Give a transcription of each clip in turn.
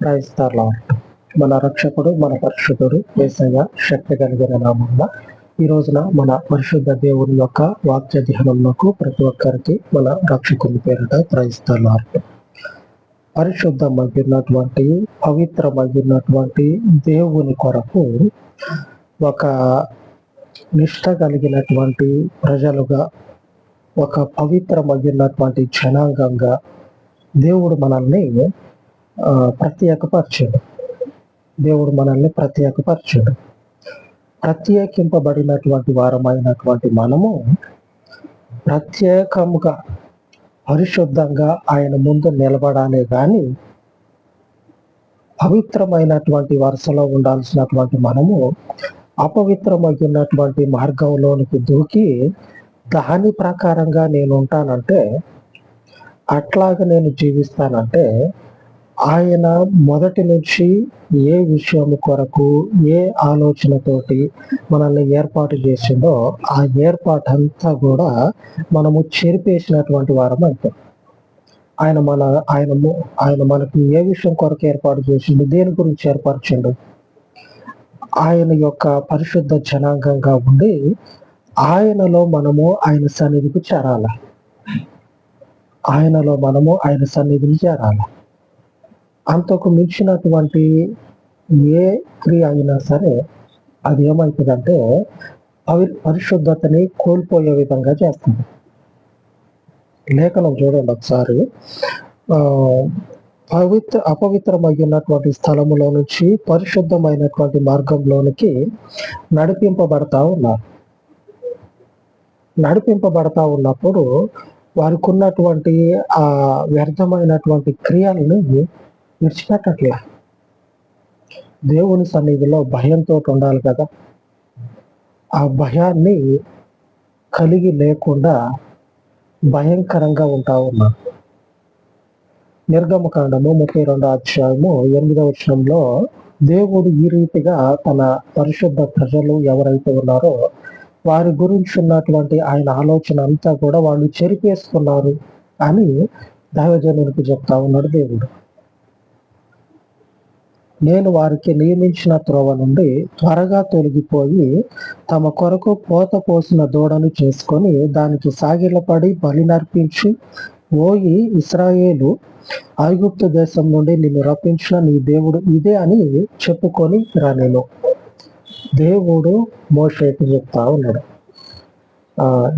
క్రైస్తవ మన రక్షకుడు మన పరిశుద్ధుడు యేసయ్య శక్తి కలిగిన నామమున ఈ రోజున మన పరిశుద్ధ దేవుని యొక్క వాక్య ధ్యానంలోకి ప్రతి ఒక్కరికి మన రక్షకుని పేరిట క్రైస్తవ పరిశుద్ధమైనటువంటి పవిత్రమైనటువంటి దేవుని కొరకు ఒక నిష్ట కలిగినటువంటి ప్రజలుగా ఒక పవిత్రమైనటువంటి జనాంగంగా దేవుడు మనల్ని ప్రత్యేకపరచాడు. ప్రత్యేకింపబడినటువంటి వారమైనటువంటి మనము ప్రత్యేకముగా పరిశుద్ధంగా ఆయన ముందు నిలబడాలే కానీ పవిత్రమైనటువంటి వరుసలో ఉండాల్సినటువంటి మనము అపవిత్రమైనటువంటి మార్గంలోనికి దూకి దాని ప్రకారంగా నేను ఉంటానంటే, అట్లాగా నేను జీవిస్తానంటే, ఆయన మొదటి నుంచి ఏ విషయం కొరకు ఏ ఆలోచనతోటి మనల్ని ఏర్పాటు చేసిందో ఆ ఏర్పాటు అంతా కూడా మనము చెరిపేసినటువంటి వారం అయితే ఆయన మనకి ఏ విషయం కొరకు ఏర్పాటు చేసిండు, దేని గురించి ఏర్పరిచిండు, ఆయన యొక్క పరిశుద్ధ జనాంగంగా ఉండి ఆయనలో మనము ఆయన సన్నిధికి చేరాలి. అంతకు మించినటువంటి ఏ క్రియ అయినా సరే అది ఏమవుతుందంటే పరిశుద్ధతని కోల్పోయే విధంగా చేస్తుంది. లేఖనం చూడండి ఒకసారి. అపవిత్రమైనటువంటి స్థలములో నుంచి పరిశుద్ధమైనటువంటి మార్గంలోనికి నడిపింపబడతా ఉన్నప్పుడు వారికి ఉన్నటువంటి ఆ వ్యర్థమైనటువంటి క్రియలను విడిచిపెట్టట్లే. దేవుని సన్నిధిలో భయంతో ఉండాలి కదా. ఆ భయాన్ని కలిగి లేకుండా భయంకరంగా ఉంటా ఉన్నారు. నిర్గమకాండము 32వ అధ్యాయము 8వ వచనంలో దేవుడు ఈ రీతిగా తన పరిశుద్ధ ప్రజలు ఎవరైతే ఉన్నారో వారి గురించి ఉన్నటువంటి ఆయన ఆలోచన అంతా కూడా వాళ్ళు చెరిపేసుకున్నారు అని దైవజనునికి చెప్తా ఉన్నాడు దేవుడు. నేను వారికి నియమించిన త్రోవ నుండి త్వరగా తొలగిపోయి తమ కొరకు పోత పోసిన దూడను చేసుకొని దానికి సాగిలపడి బలినర్పించి, ఓయి ఇశ్రాయేలు, ఐగుప్తు దేశం నుండి నిన్ను రప్పించిన నీ దేవుడు ఇదే అని చెప్పుకొని రానేను. దేవుడు మోషేకి చెప్తా ఉన్నాడు,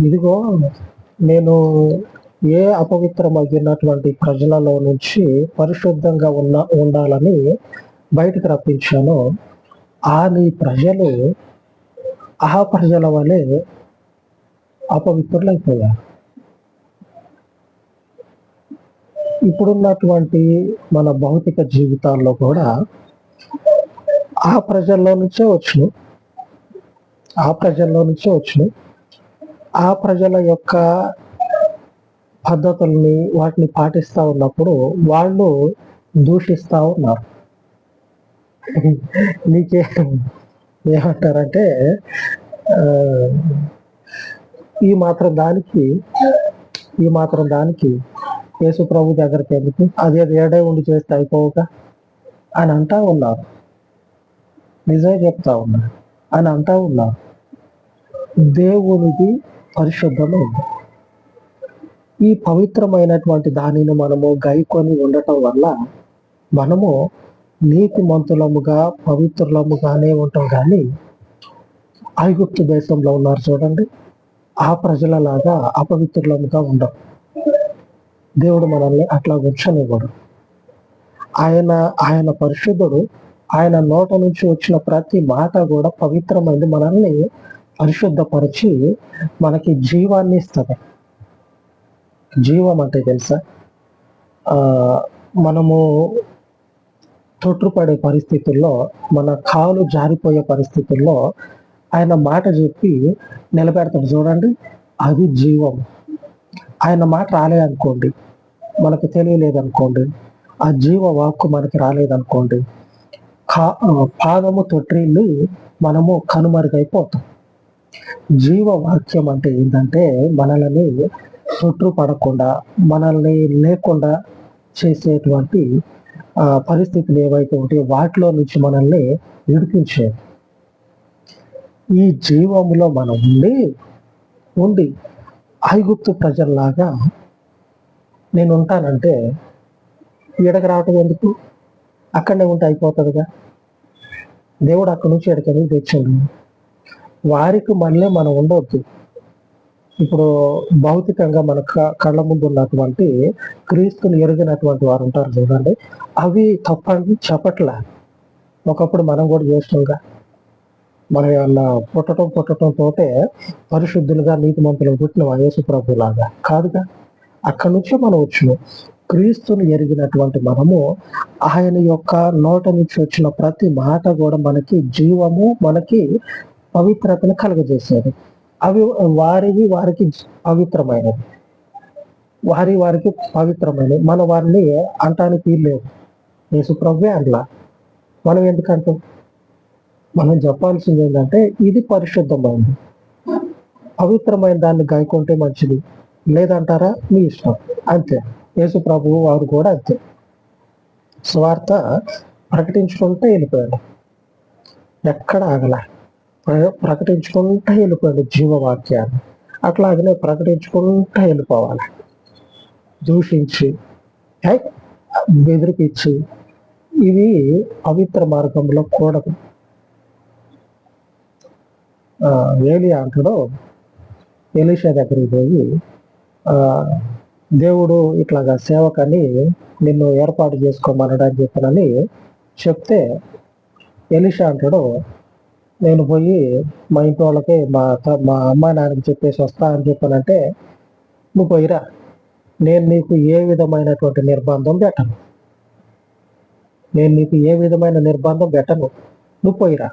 ఇదిగో నేను ఏ అపవిత్రమైనటువంటి ప్రజలలో నుంచి పరిశుద్ధంగా ఉండాలని బయటకు రప్పించానో ఆ నీ ప్రజలు ఆ ప్రజల వలె అపవిత్రులైపోయారు. ఇప్పుడున్నటువంటి మన భౌతిక జీవితాల్లో కూడా ఆ ప్రజల్లో నుంచే వచ్చినాయి. ఆ ప్రజల యొక్క పద్ధతుల్ని వాటిని పాటిస్తూ ఉన్నప్పుడు వాళ్ళు దూషిస్తూ ఉన్నారు. నీకే ఏమంటారంటే, ఈ మాత్రం దానికి యేసు ప్రభు దగ్గరికి ఎందుకు, అదే ఏడే ఉండి చేస్తే అయిపోవుగా అని అంటా ఉన్నారు. నిజమే చెప్తా ఉన్నారు అని అంటా ఉన్నారు. దేవునికి పరిశుద్ధమైంది. ఈ పవిత్రమైనటువంటి దానిని మనము గైకొని ఉండటం వల్ల మనము నీతిమంతులముగా పవిత్రులముగానే ఉంటాం. కానీ ఐగుప్తు దేశంలో ఉన్నారు చూడండి, ఆ ప్రజలలాగా అపవిత్రులముగా ఉండం. దేవుడు మనల్ని అట్లా ఉంచనివ్వడు. ఆయన పరిశుద్ధుడు. ఆయన నోట నుంచి వచ్చిన ప్రతి మాట కూడా పవిత్రమైంది. మనల్ని పరిశుద్ధపరిచి మనకి జీవాన్ని ఇస్తుంది. జీవం అంటే తెలుసా, మనము తొట్టుపడే పరిస్థితుల్లో, మన కాలు జారిపోయే పరిస్థితుల్లో ఆయన మాట చెప్పి నిలబెడతాడు చూడండి, అది జీవం. ఆయన మాట రాలేదనుకోండి, మనకు తెలియలేదనుకోండి, ఆ జీవ వాక్కు మనకి రాలేదనుకోండి, పాదము తొట్టిల్లి మనము కనుమరుగైపోతాం. జీవవాక్యం అంటే ఏంటంటే మనల్ని తొట్టు పడకుండా, మనల్ని లేకుండా చేసేటువంటి పరిస్థితులు ఏవైతే ఉంటాయో వాటిలో నుంచి మనల్ని విడిపించేది. ఈ జీవములో మనం ఉండి ఐగుప్తు ప్రజల్లాగా నేను ఉంటానంటే ఈడకి రావటం ఎందుకు? అక్కడనే ఉంటే అయిపోతుందిగా. దేవుడు అక్కడి నుంచి ఎక్కడికి తెచ్చిండు. వారికి మళ్ళీ మనం ఉండవద్దు. ఇప్పుడు భౌతికంగా మన కళ్ళ ముందు ఉన్నటువంటి క్రీస్తుని ఎరిగినటువంటి వారు ఉంటారు చూడండి, అవి తప్పని చెప్పట్లే. ఒకప్పుడు మనం కూడా చేసినాంగా. మనం ఏమన్నా పుట్టడం తోటే పరిశుద్ధులుగా నీతిమంతులుగా పుట్టిన యేసు ప్రభు లాగా కాదుగా. అక్కడి నుంచే మనం వచ్చినాం. క్రీస్తుని ఎరిగినటువంటి మనము ఆయన యొక్క నోట నుంచి వచ్చిన ప్రతి మాట కూడా మనకి జీవము, మనకి పవిత్రతను కలుగజేసేది. అవి వారికి పవిత్రమైనది, వారికి పవిత్రమైనది. మన వారిని అంటానికి లేదు. యేసు ప్రభువే అట్లా. మనం ఎందుకంటాం? మనం చెప్పాల్సింది ఏంటంటే ఇది పరిశుద్ధమైంది, పవిత్రమైన దాన్ని గాయకుంటే మంచిది, లేదంటారా మీ ఇష్టం. అంతే. యేసు ప్రభువు వారు కూడా అంతే. స్వార్థ ప్రకటించుకుంటే వెళ్ళిపోయాడు, ఎక్కడ ఆగల. ప్రకటించుకుంటూ వెళ్ళిపోయాడు జీవవాక్యాన్ని. అట్లాగనే ప్రకటించుకుంటూ వెళ్ళిపోవాలి. దూషించి బెదిరిపించి ఇవి పవిత్ర మార్గంలో కూడదు. ఏలియా అంటాడు ఎలీషా దగ్గరికి పోయి, దేవుడు ఇట్లాగా సేవకని నిన్ను ఏర్పాటు చేసుకోమనడని చెప్పనని చెప్తే ఎలీషా అంటాడు, నేను పోయి మా ఇంటి వాళ్ళకి మా అమ్మాయి నాన్నకి చెప్పేసి వస్తా అని చెప్పానంటే, నువ్వు పోయిరా, నేను నీకు ఏ విధమైనటువంటి నిర్బంధం పెట్టను, నువ్వు పోయిరా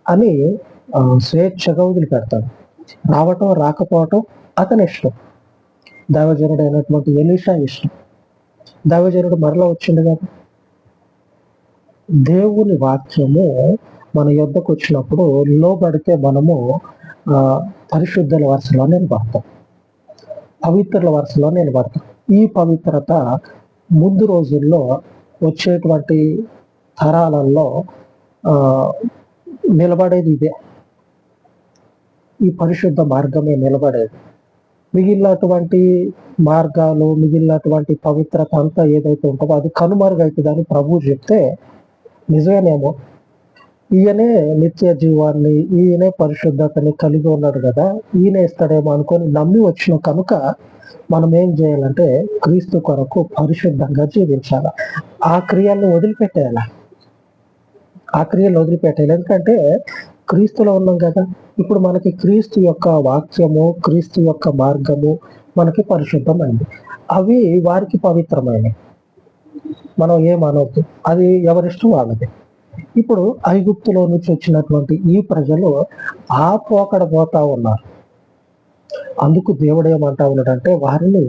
అని స్వేచ్ఛగా వదిలిపెడతాడు. రావటం రాకపోవటం అతని ఇష్టం. దైవజనుడు అయినటువంటి ఎలీషా ఇష్టం. దైవజనుడు మరలా వచ్చిండు కదా. దేవుని వాక్యము మన యొద్దకు వచ్చినప్పుడు లోబడితే మనము పరిశుద్ధుల వరుసలో నిలబడతాం, పవిత్రుల వరుసలో నిలబడతాం. ఈ పవిత్రత ముందు రోజుల్లో వచ్చేటువంటి తరాలలో నిలబడేది ఇదే. ఈ పరిశుద్ధ మార్గమే నిలబడేది. మిగిలినటువంటి మార్గాలు, మిగిలినటువంటి పవిత్రత అంతా ఏదైతే ఉంటుందో అది కనుమరుగైతుందని ప్రభువు చెప్తే నిజమేనేమో. ఈయనే నిత్య జీవాన్ని, ఈయనే పరిశుద్ధతని కలిగి ఉన్నాడు కదా, ఈయన ఇస్తాడేమో అనుకొని నమ్మి వచ్చిన కనుక మనం ఏం చేయాలంటే క్రీస్తు కొరకు పరిశుద్ధంగా జీవించాలి. ఆ క్రియలను వదిలిపెట్టేయాలి. ఎందుకంటే క్రీస్తులో ఉన్నాం కదా. ఇప్పుడు మనకి క్రీస్తు యొక్క వాక్యము, క్రీస్తు యొక్క మార్గము మనకి పరిశుద్ధమైంది. అవి వారికి పవిత్రమైనవి. మనం ఏమనవద్దు, అది ఎవరిష్టం వాళ్ళది. ఇప్పుడు ఐగుప్తులో నుంచి వచ్చినటువంటి ఈ ప్రజలు ఆ పోకడ పోతా ఉన్నారు. అందుకు దేవుడు ఏమంటా ఉన్నాడంటే వారిని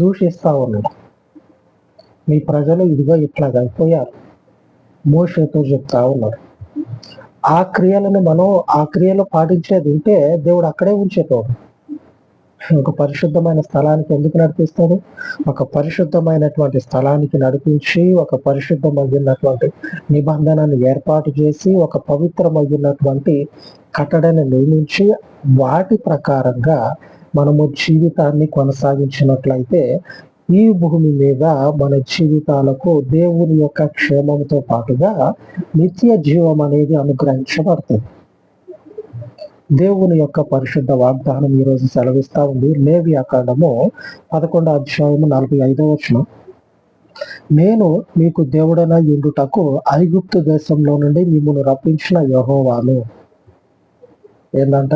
దూషిస్తా ఉన్నాడు. మీ ప్రజలు ఇదిగో ఇట్లాగా అయిపోయారు, మోషేతో చెప్తా ఉన్నాడు. ఆ క్రియలను మనం ఆ క్రియలు పాటించేది ఉంటే దేవుడు అక్కడే ఉంచేటోడు. ఒక పరిశుద్ధమైన స్థలానికి ఎందుకు నడిపిస్తాడు? ఒక పరిశుద్ధమైనటువంటి స్థలానికి నడిపించి, ఒక పరిశుద్ధమైనటువంటి నిబంధనను ఏర్పాటు చేసి, ఒక పవిత్రమైనటువంటి కట్టడని నిర్మించి, వాటి ప్రకారంగా మనము జీవితాన్ని కొనసాగించినట్లయితే ఈ భూమి మీద మన జీవితాలకు దేవుని యొక్క క్షేమంతో పాటుగా నిత్య జీవం అనేది అనుగ్రహించబడుతుంది. దేవుని యొక్క పరిశుద్ధ వాగ్దానం ఈరోజు సెలవిస్తా ఉంది. లేవియాకాండము 11వ అధ్యాయము 45వ వచనం. నేను మీకు దేవుడైన యుండుటకు ఐగుప్తు దేశంలో నుండి మిమ్మల్ని రప్పించిన యెహోవాను. ఏంటంట?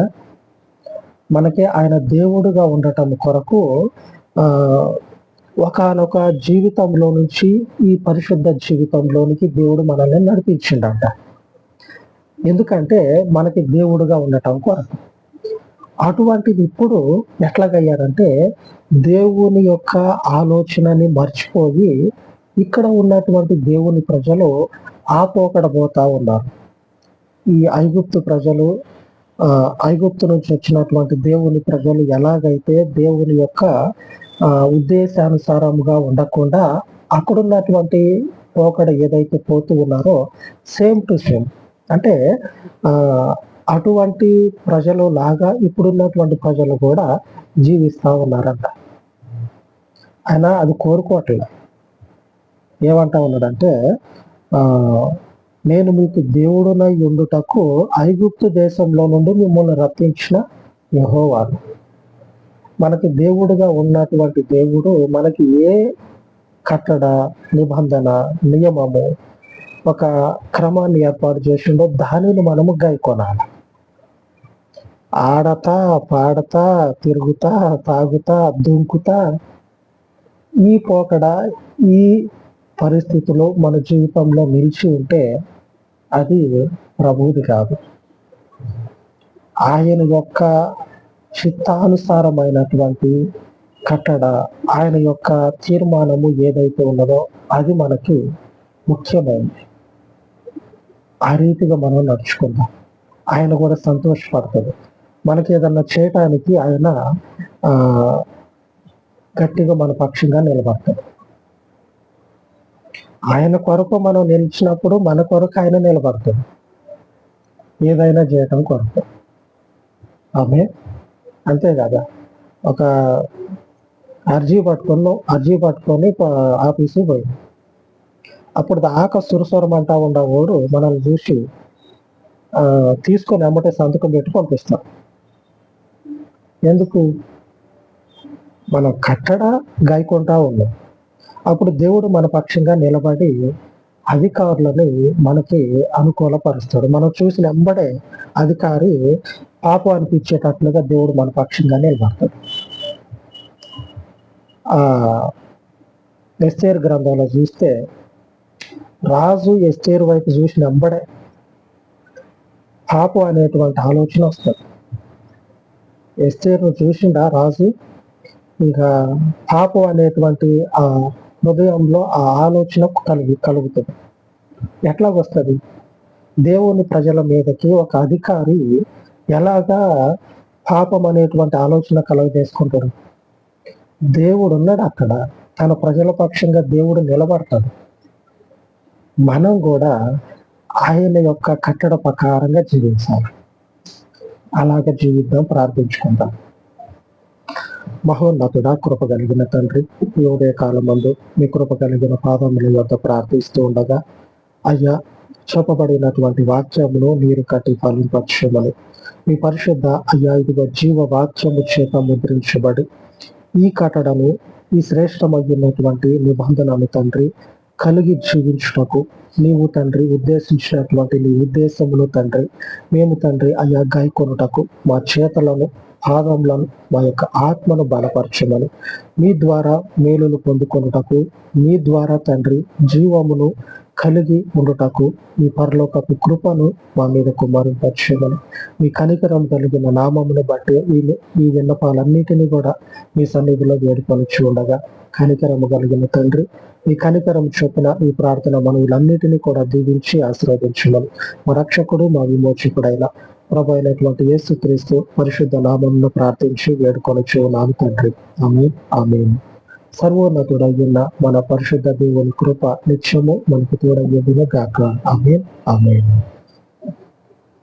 మనకి ఆయన దేవుడుగా ఉండటం కొరకు ఒకానొక జీవితంలో నుంచి ఈ పరిశుద్ధ జీవితంలోనికి దేవుడు మనల్ని నడిపించిండంట. ఎందుకంటే మనకి దేవుడుగా ఉండటం కొరకు. అటువంటిది ఇప్పుడు ఎట్లాగయ్యారంటే దేవుని యొక్క ఆలోచనని మర్చిపోయి ఇక్కడ ఉన్నటువంటి దేవుని ప్రజలు ఆపోకడ పోతా ఉన్నారు. ఈ ఐగుప్తు ప్రజలు, ఐగుప్తు నుంచి వచ్చినటువంటి దేవుని ప్రజలు ఎలాగైతే దేవుని యొక్క ఉద్దేశానుసారంగా ఉండకుండా అక్కడున్నటువంటి పోకడ ఏదైతే పోతూ ఉన్నారో సేమ్ టు సేమ్ అంటే అటువంటి ప్రజలు లాగా ఇప్పుడున్నటువంటి ప్రజలు కూడా జీవిస్తూ ఉన్నారంట. ఆయన అది కోరుకోవట్లేదు. ఏమంటా ఉన్నాడంటే నేను మీకు దేవుడునై ఉండుటకు ఐగుప్తు దేశంలో నుండి మిమ్మల్ని రప్పించిన యెహోవాను. మనకి దేవుడుగా ఉన్నటువంటి దేవుడు మనకి ఏ కట్టడ, నిబంధన, నియమము, ఒక క్రమాన్ని ఏర్పాటు చేసిండో దానిని మనము గైకొనాలి. ఆడతా, పాడతా, తిరుగుతా, తాగుతా, దుంకుతా ఈ పోకడ, ఈ పరిస్థితులు మన జీవితంలో నిలిచి ఉంటే అది ప్రభువుది కాదు. ఆయన యొక్క చిత్తానుసారమైనటువంటి కట్టడ, ఆయన యొక్క తీర్మానము ఏదైతే ఉన్నదో అది మనకి ముఖ్యమైనది. ఆ రీతిగా మనం నడుచుకుందాం. ఆయన కూడా సంతోషపడతాడు. మనకి ఏదన్నా చేయటానికి ఆయన గట్టిగా మన పక్షంగా నిలబడతాడు. ఆయన కొరకు మనం నిలిచినప్పుడు మన కొరకు ఆయన నిలబడతాడు, ఏదైనా చేయటం కొరకు. ఆమె అంతే కదా. ఒక అర్జీ పట్టుకొని ఆఫీసు పోయింది. అప్పుడు దాకా సురసురం అంటా ఉండేవాడు మనల్ని చూసి తీసుకొని అమ్మటే సంతకం పెట్టి పంపిస్తాం. ఎందుకు? మనం కట్టడ గాయకుంటా ఉన్నాం. అప్పుడు దేవుడు మన పక్షంగా నిలబడి అధికారులని మనకి అనుకూలపరుస్తాడు. మనం చూసిన వెంబడే అధికారి పాపం అనిపించేటట్లుగా దేవుడు మన పక్షంగా నిలబడతాడు. ఎస్తేరు గ్రంథంలో చూస్తే రాజు ఎస్తేరు వైపు చూసిన వెంబడే పాపం అనేటువంటి ఆలోచన వస్తుంది. ఎస్తేరును చూసిండా రాజు, ఇంకా పాపం అనేటువంటి ఆ హృదయంలో ఆ ఆలోచన కలుగుతుంది. ఎట్లాగొస్తుంది? దేవుని ప్రజల మీదకి ఒక అధికారి ఎలాగా పాపం అనేటువంటి ఆలోచన కలుగజేసుకుంటాడు? దేవుడు ఉన్నాడు అక్కడ, తన ప్రజల పక్షంగా దేవుడు నిలబడతాడు. మనం కూడా ఆయన యొక్క కట్టడ ప్రకారంగా జీవించాలి. అలాగే జీవిద్దాం, ప్రార్థించుకుంటాం. మహోన్నతుడా, కృప కలిగిన తండ్రి, ఈ ఉదయ కాలమందు మీ కృప కలిగిన పాదముల యొద్ద ప్రార్థిస్తూ ఉండగా, అయ్యా చెప్పబడినటువంటి వాక్యమును మీరు కట్టి ఫలింపచేయమని మీ పరిశుద్ధ అయ్యా ఇదిగో జీవ వాక్యము చేత ముద్రించబడి ఈ కట్టడను, ఈ శ్రేష్టమైనటువంటి నిబంధనను తండ్రి కలిగి జీవించుటకు నీవు తండ్రి ఉద్దేశించినటువంటి నీ ఉద్దేశమును తండ్రి మేము తండ్రి అయ్యా గాయకొనుటకు మా చేతలను, పాదములను, మా యొక్క ఆత్మను బలపరచమని, మీ ద్వారా మేలులు పొందుకొనుటకు, మీ ద్వారా తండ్రి జీవమును కలిగి ఉండుటకు మీ పరలోకపు కృపను మా మీద కుమ్మరింపచేయమని, మీ కనికరం కలిగిన నామమును బట్టి ఈ విన్నపాలన్నిటినీ కూడా మీ సన్నిధిలో వేడుకొనిచ్చి ఉండగా, కనికరము కలిగిన తండ్రి మీ కనికరం చొప్పున ఈ ప్రార్థన మనవులన్నిటినీ కూడా దీవించి ఆశీర్వదించమని మా రక్షకుడు, మా విమోచకుడైన ప్రభు అయినటువంటి యేసుక్రీస్తు పరిశుద్ధ నామమును ప్రార్థించి వేడుకొనిచ్చు ఉన్నాను తండ్రి. ఆమేన్, ఆమేన్. సర్వోన్నతుడయ్యున్న మన పరిశుద్ధ దేవుని కృప నిత్యము మనకు తోడయ్యేదిగా గాక. ఆమేన్, ఆమేన్.